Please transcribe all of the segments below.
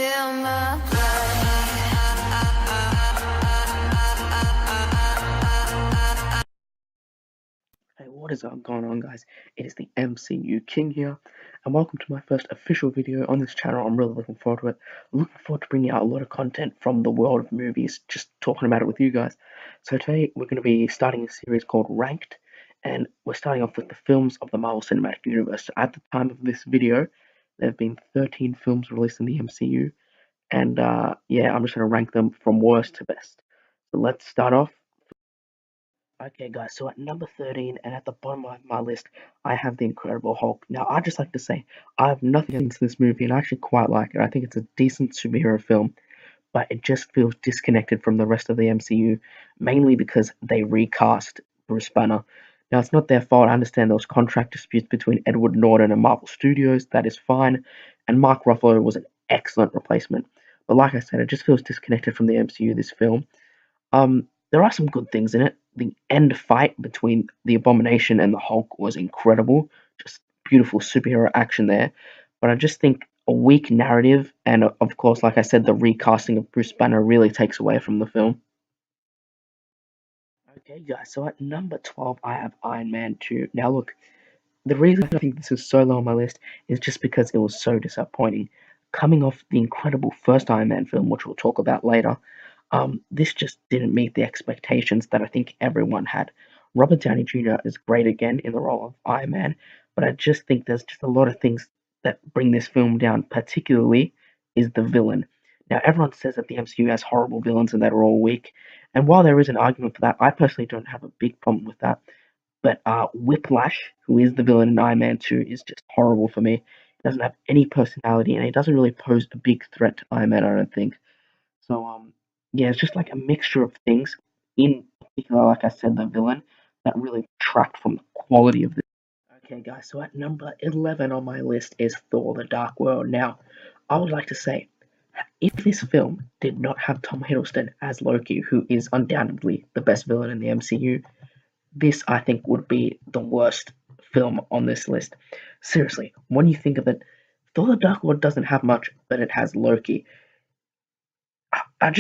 in my blood. Hey, what is going on, guys? It is the MCU King here, and welcome to my first official video on this channel. I'm really looking forward to it. I'm looking forward to bringing out a lot of content from the world of movies, just talking about it with you guys. So today we're going to be starting a series called Ranked, and we're starting off with the films of the Marvel Cinematic Universe. So at the time of this video, there have been 13 films released in the MCU, and yeah, I'm just going to rank them from worst to best. So let's start off. Okay, guys, so at number 13 and at the bottom of my list, I have The Incredible Hulk. Now, I'd just like to say, I have nothing against this movie, and I actually quite like it. I think it's a decent superhero film, but it just feels disconnected from the rest of the MCU, mainly because they recast Bruce Banner. Now, it's not their fault. I understand there was contract disputes between Edward Norton and Marvel Studios. That is fine. And Mark Ruffalo was an excellent replacement. But like I said, it just feels disconnected from the MCU, this film. There are some good things in it. The end fight between the Abomination and the Hulk was incredible. Just beautiful superhero action there. But I just think a weak narrative, and of course, like I said, the recasting of Bruce Banner really takes away from the film. Okay, guys, so at number 12, I have Iron Man 2. Now, look, the reason I think this is so low on my list is just because it was so disappointing. Coming off the incredible first Iron Man film, which we'll talk about later, this just didn't meet the expectations that I think everyone had. Robert Downey Jr. is great again in the role of Iron Man, but I just think there's just a lot of things that bring this film down, particularly is the villain. Now, everyone says that the MCU has horrible villains and that are all weak, and while there is an argument for that, I personally don't have a big problem with that. But Whiplash, who is the villain in Iron Man 2, is just horrible for me. He doesn't have any personality, and he doesn't really pose a big threat to Iron Man, I don't think. So yeah, it's just like a mixture of things. In particular, like I said, the villain that really detract from the quality of this. Okay, guys. So at number 11 on my list is Thor: The Dark World. Now, I would like to say, if this film did not have Tom Hiddleston as Loki, who is undoubtedly the best villain in the MCU, this I think would be the worst film on this list. Seriously, when you think of it, Thor: The Dark World doesn't have much, but it has Loki. I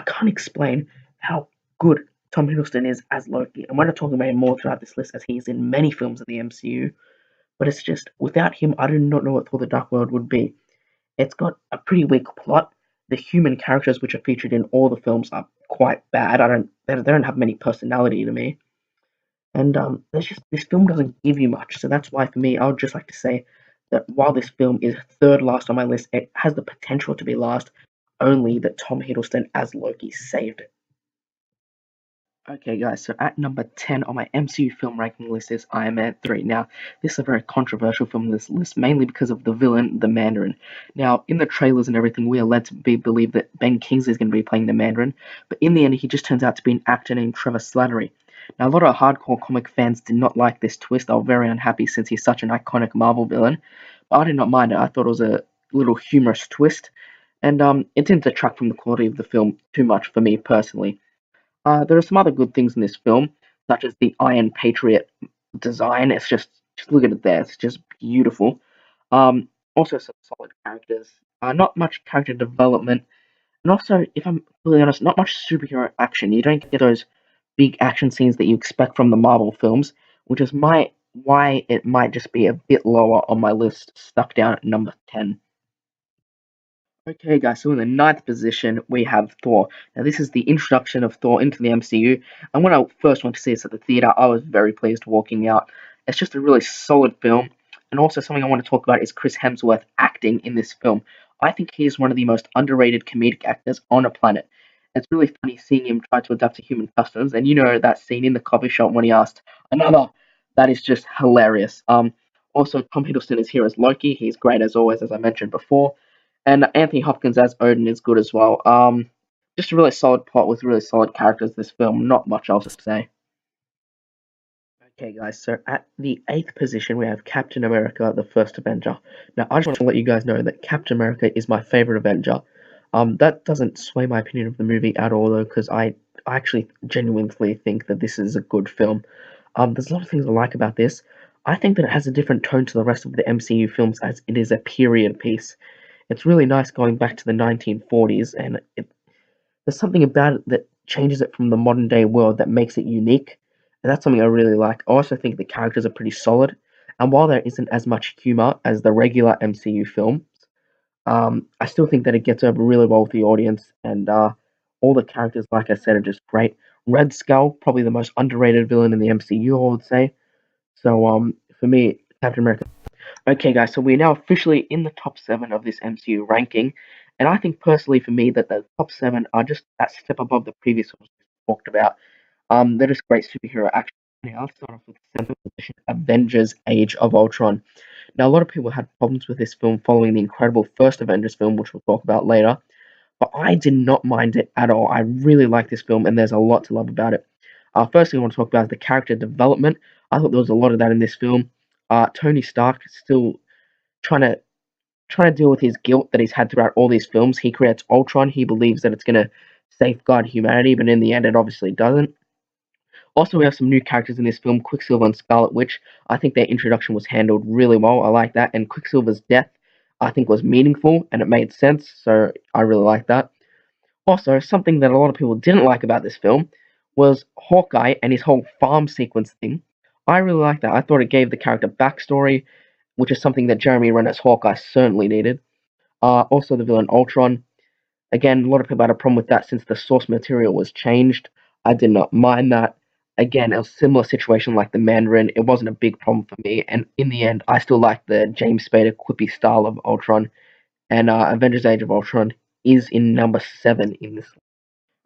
can't explain how good Tom Hiddleston is as Loki. I'm going to talk about him more throughout this list as he's in many films of the MCU. But it's just without him, I do not know what Thor: The Dark World would be. It's got a pretty weak plot. The human characters which are featured in all the films are quite bad. They don't have many personality to me. And there's just this film doesn't give you much. So that's why for me, I would just like to say that while this film is third last on my list, it has the potential to be last. Only that Tom Hiddleston as Loki saved it. Okay, guys, so at number 10 on my MCU film ranking list is Iron Man 3. Now, this is a very controversial film on this list, mainly because of the villain, the Mandarin. Now, in the trailers and everything, we are led to believe that Ben Kingsley is going to be playing the Mandarin, but in the end, he just turns out to be an actor named Trevor Slattery. Now, a lot of hardcore comic fans did not like this twist. They were very unhappy since he's such an iconic Marvel villain, but I did not mind it. I thought it was a little humorous twist, and it didn't detract from the quality of the film too much for me personally. There are some other good things in this film, such as the Iron Patriot design. Just look at it there. It's just beautiful. Also some solid characters. Not much character development, and also, if I'm really honest, not much superhero action. You don't get those big action scenes that you expect from the Marvel films, which is why it might just be a bit lower on my list, stuck down at number 10. Okay, guys, so in the ninth position, we have Thor. Now, this is the introduction of Thor into the MCU, and when I first went to see this at the theater, I was very pleased walking out. It's just a really solid film, and also something I want to talk about is Chris Hemsworth acting in this film. I think he is one of the most underrated comedic actors on a planet. It's really funny seeing him try to adapt to human customs, and you know that scene in the coffee shop when he asked, "Another?" That is just hilarious. Also, Tom Hiddleston is here as Loki. He's great as always, as I mentioned before. And Anthony Hopkins as Odin is good as well. Just a really solid plot with really solid characters. This film, not much else to say. Okay, guys. So at the eighth position, we have Captain America: The First Avenger. Now, I just want to let you guys know that Captain America is my favorite Avenger. That doesn't sway my opinion of the movie at all, though, because I actually genuinely think that this is a good film. There's a lot of things I like about this. I think that it has a different tone to the rest of the MCU films as it is a period piece. It's really nice going back to the 1940s, and there's something about it that changes it from the modern day world that makes it unique, and that's something I really like. I also think the characters are pretty solid, and while there isn't as much humor as the regular MCU film, I still think that it gets over really well with the audience, and all the characters, like I said, are just great. Red Skull, probably the most underrated villain in the MCU, I would say. So, for me, Captain America. Okay, guys, so we're now officially in the top seven of this MCU ranking, and I think personally for me that the top seven are just that step above the previous ones we talked about. They're just great superhero action. Now, let's start off with the seventh position, Avengers: Age of Ultron. Now, a lot of people had problems with this film following the incredible first Avengers film, which we'll talk about later, but I did not mind it at all. I really like this film, and there's a lot to love about it. First thing I want to talk about is the character development. I thought there was a lot of that in this film. Tony Stark is still trying to deal with his guilt that he's had throughout all these films. He creates Ultron. He believes that it's going to safeguard humanity, but in the end, it obviously doesn't. Also, we have some new characters in this film, Quicksilver and Scarlet Witch. I think their introduction was handled really well. I like that. And Quicksilver's death, I think, was meaningful and it made sense. So I really like that. Also, something that a lot of people didn't like about this film was Hawkeye and his whole farm sequence thing. I really like that. I thought it gave the character backstory, which is something that Jeremy Renner's Hawkeye certainly needed. Also, the villain Ultron. Again, a lot of people had a problem with that since the source material was changed. I did not mind that. Again, a similar situation like the Mandarin. It wasn't a big problem for me, and in the end, I still like the James Spader quippy style of Ultron. And Avengers: Age of Ultron is in number seven in this.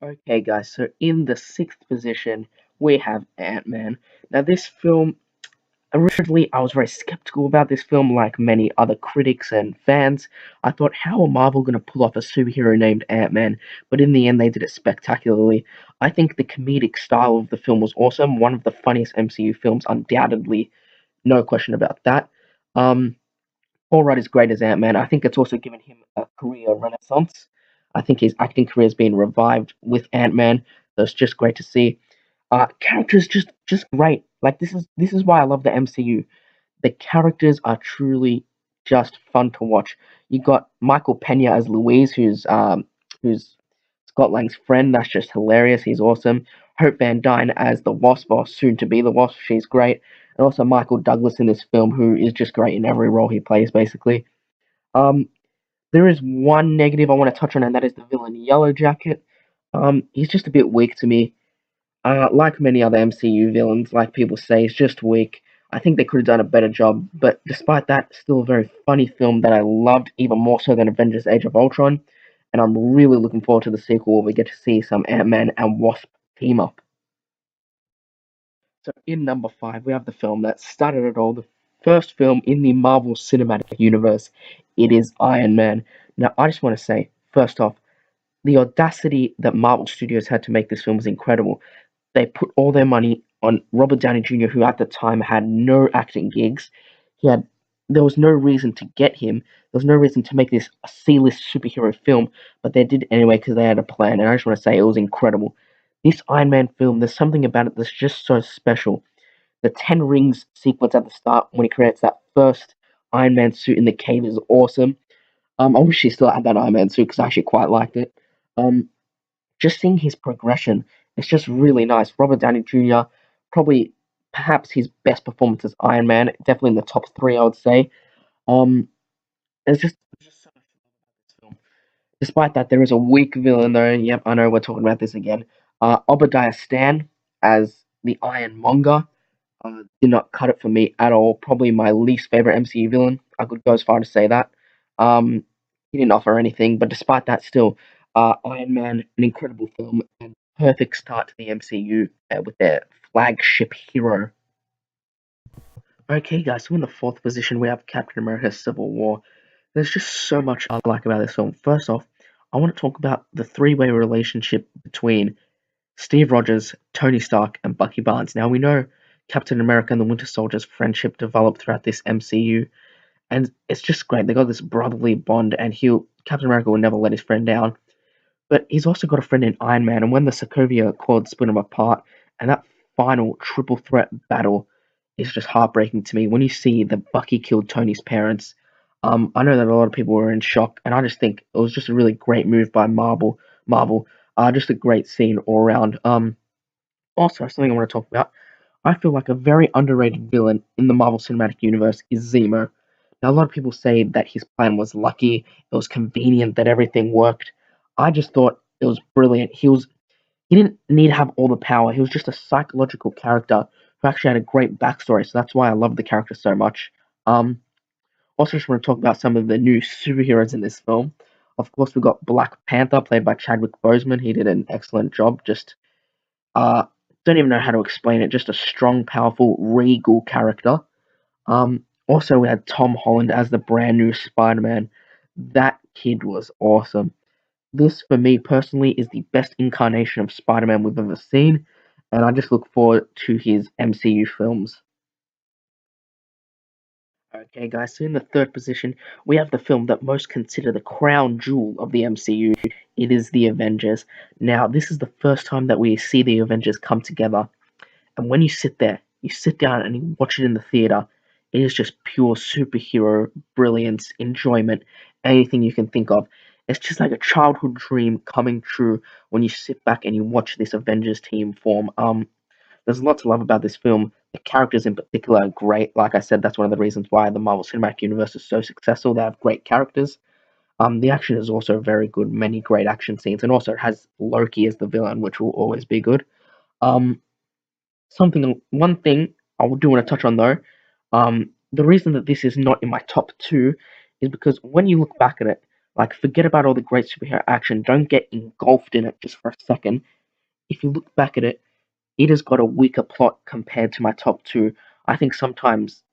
Okay, guys. So in the sixth position, we have Ant Man. Now, this film originally, I was very skeptical about this film, like many other critics and fans. I thought, how are Marvel going to pull off a superhero named Ant-Man? But in the end, they did it spectacularly. I think the comedic style of the film was awesome. One of the funniest MCU films, undoubtedly. No question about that. Um, Paul Rudd is great as Ant-Man. I think it's also given him a career renaissance. I think his acting career has been revived with Ant-Man. So it's just great to see. Characters just great. Like this is why I love the MCU. The characters are truly just fun to watch. You got Michael Pena as Louise, who's Scott Lang's friend. That's just hilarious. He's awesome. Hope Van Dyne as the Wasp, or soon to be the Wasp. She's great. And also Michael Douglas in this film, who is just great in every role he plays, basically. Um, there is one negative I want to touch on, and that is the villain Yellow Jacket. He's just a bit weak to me. Like many other MCU villains, like people say, it's just weak. I think they could have done a better job, but despite that, still a very funny film that I loved even more so than Avengers: Age of Ultron, and I'm really looking forward to the sequel where we get to see some Ant-Man and Wasp team up. So in number five, we have the film that started it all, the first film in the Marvel Cinematic Universe. It is Iron Man. Now, I just want to say, first off, the audacity that Marvel Studios had to make this film was incredible. They put all their money on Robert Downey Jr., who at the time had no acting gigs. He had There was no reason to get him. There was no reason to make this a C-list superhero film, but they did anyway because they had a plan. And I just want to say it was incredible. This Iron Man film, there's something about it that's just so special. The Ten Rings sequence at the start when he creates that first Iron Man suit in the cave is awesome. I wish he still had that Iron Man suit because I actually quite liked it. Um, just seeing his progression, it's just really nice. Robert Downey Jr., probably perhaps his best performance as Iron Man, definitely in the top three, I would say. Um, there's just so much to love about this film. Despite that, there is a weak villain, though. Yep, I know we're talking about this again. Obadiah Stan as the Ironmonger did not cut it for me at all. Probably my least favorite MCU villain. I could go as far to say that. He didn't offer anything, but despite that, still, Iron Man, an incredible film and perfect start to the MCU with their flagship hero. Okay, guys, so in the fourth position, we have Captain America Civil War. There's just so much I like about this film. First off, I want to talk about the three-way relationship between Steve Rogers, Tony Stark, and Bucky Barnes. Now, we know Captain America and the Winter Soldier's friendship developed throughout this MCU, and it's just great. They got this brotherly bond, and Captain America will never let his friend down. But he's also got a friend in Iron Man, and when the Sokovia Accords split him apart, and that final triple threat battle is just heartbreaking to me. When you see that Bucky killed Tony's parents, I know that a lot of people were in shock, and I just think it was just a really great move by Marvel. Just a great scene all around. Also something I want to talk about. I feel like a very underrated villain in the Marvel Cinematic Universe is Zemo. Now, a lot of people say that his plan was lucky, it was convenient that everything worked. I just thought it was brilliant. He didn't need to have all the power. He was just a psychological character who actually had a great backstory. So that's why I love the character so much. Um, Also, just want to talk about some of the new superheroes in this film. Of course, we got Black Panther, played by Chadwick Boseman. He did an excellent job. Just uh, don't even know how to explain it. Just a strong, powerful, regal character. Also, we had Tom Holland as the brand new Spider-Man. That kid was awesome. This, for me personally, is the best incarnation of Spider-Man we've ever seen, and I just look forward to his MCU films. Okay, guys, so in the third position, we have the film that most consider the crown jewel of the MCU. It is The Avengers. Now, this is the first time that we see the Avengers come together, and when you sit there, you sit down and you watch it in the theater, it is just pure superhero brilliance, enjoyment, anything you can think of. It's just like a childhood dream coming true when you sit back and you watch this Avengers team form. There's a lot to love about this film. The characters in particular are great. Like I said, that's one of the reasons why the Marvel Cinematic Universe is so successful. They have great characters. The action is also very good, many great action scenes, and also it has Loki as the villain, which will always be good. Um, One thing I do want to touch on though, the reason that this is not in my top two is because when you look back at it, like forget about all the great superhero action, don't get engulfed in it just for a second. If you look back at it, it has got a weaker plot compared to my top two. I think sometimes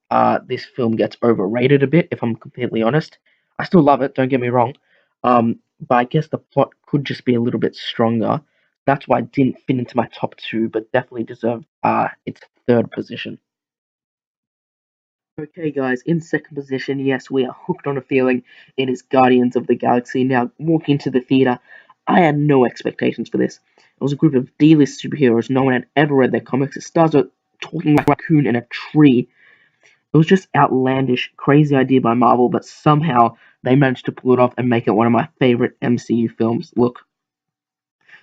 this film gets overrated a bit, if I'm completely honest. I still love it, don't get me wrong. But I guess the plot could just be a little bit stronger. That's why it didn't fit into my top two, but definitely deserved its third position. Okay, guys, in second position, yes, we are hooked on a feeling. It is Guardians of the Galaxy. Now, walking into the theater, I had no expectations for this. It was a group of D-list superheroes no one had ever read their comics. It stars a talking raccoon in a tree. It was just outlandish, crazy idea by Marvel, but somehow they managed to pull it off and make it one of my favorite MCU films. Look,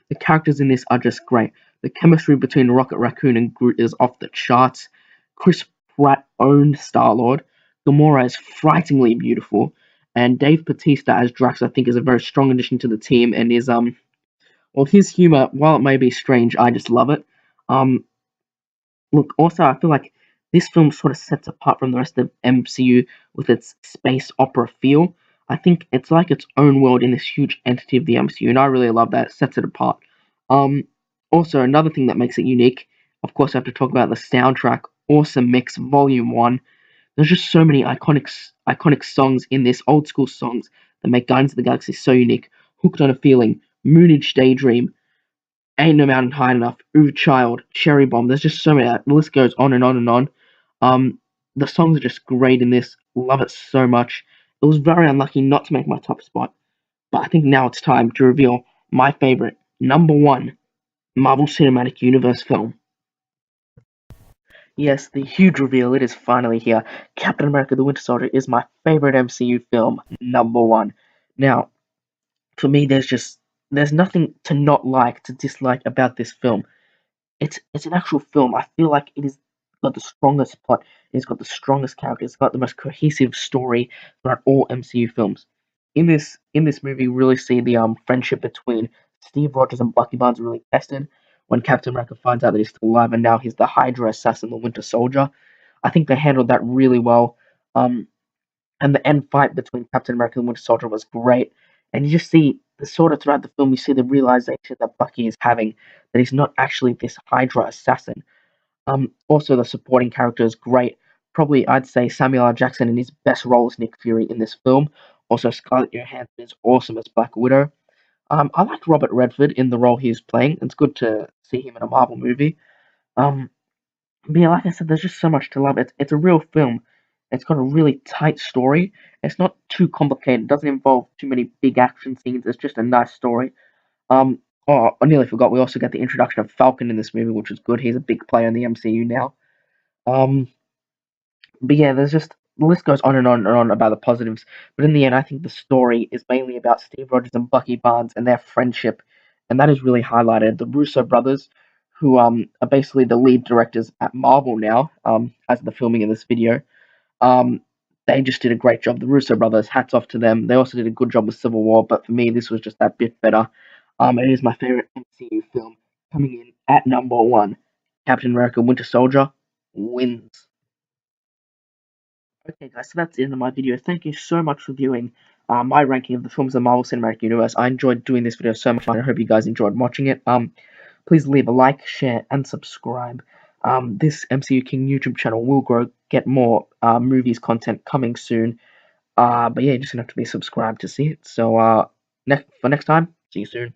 the characters in this are just great. The chemistry between Rocket Raccoon and Groot is off the charts. Chris Pratt owned Star Lord. Gamora is frighteningly beautiful, and Dave Bautista as Drax I think is a very strong addition to the team and is well his humor while it may be strange I just love it. Um Look, also, I feel like this film sort of sets apart from the rest of MCU with its space opera feel. I think it's like its own world in this huge entity of the MCU, and I really love that. It sets it apart. Um, Also, another thing that makes it unique, of course, I have to talk about the soundtrack. Awesome Mix Volume 1. There's just so many iconic songs in this, old school songs, that make Guardians of the Galaxy so unique. Hooked on a Feeling, Moonage Daydream, Ain't No Mountain High Enough, Ooh Child, Cherry Bomb. There's just so many. The list goes on and on and on. The songs are just great in this. Love it so much. It was very unlucky not to make my top spot, but I think now it's time to reveal my favorite number one Marvel Cinematic Universe film. Yes, the huge reveal. It is finally here. Captain America: The Winter Soldier is my favorite MCU film, number one. Now, for me, there's nothing to not like to dislike about this film. It's an actual film. I feel like it has got the strongest plot. It's got the strongest characters. It's got the most cohesive story throughout all MCU films. In this movie, we really see the friendship between Steve Rogers and Bucky Barnes really tested when Captain America finds out that he's still alive, and now he's the Hydra assassin, the Winter Soldier. I think they handled that really well. Um, and the end fight between Captain America and Winter Soldier was great. And you just see the sort of throughout the film, you see the realization that Bucky is having that he's not actually this Hydra assassin. Also, the supporting character is great. Probably, I'd say Samuel L. Jackson in his best role as Nick Fury in this film. Also, Scarlett Johansson is awesome as Black Widow. I liked Robert Redford in the role he was playing. It's good to see him in a Marvel movie. Um, but yeah, like I said, there's just so much to love. It's a real film. It's got a really tight story. It's not too complicated. It doesn't involve too many big action scenes. It's just a nice story. Um, oh, I nearly forgot. We also get the introduction of Falcon in this movie, which is good. He's a big player in the MCU now. Um, but yeah, the list goes on and on and on about the positives, but in the end, I think the story is mainly about Steve Rogers and Bucky Barnes and their friendship, and that is really highlighted. The Russo brothers, who are basically the lead directors at Marvel now, as of the filming of this video, um, they just did a great job. The Russo brothers, hats off to them. They also did a good job with Civil War, but for me, this was just that bit better. It is my favorite MCU film, coming in at number one. Captain America: Winter Soldier wins. Okay, guys, so that's the end of my video. Thank you so much for viewing my ranking of the films of the Marvel Cinematic Universe. I enjoyed doing this video so much, and I hope you guys enjoyed watching it. Please leave a like, share, and subscribe. This MCU King YouTube channel will grow, get more movies content coming soon. But yeah, you just have to be subscribed to see it. So, for next time, see you soon.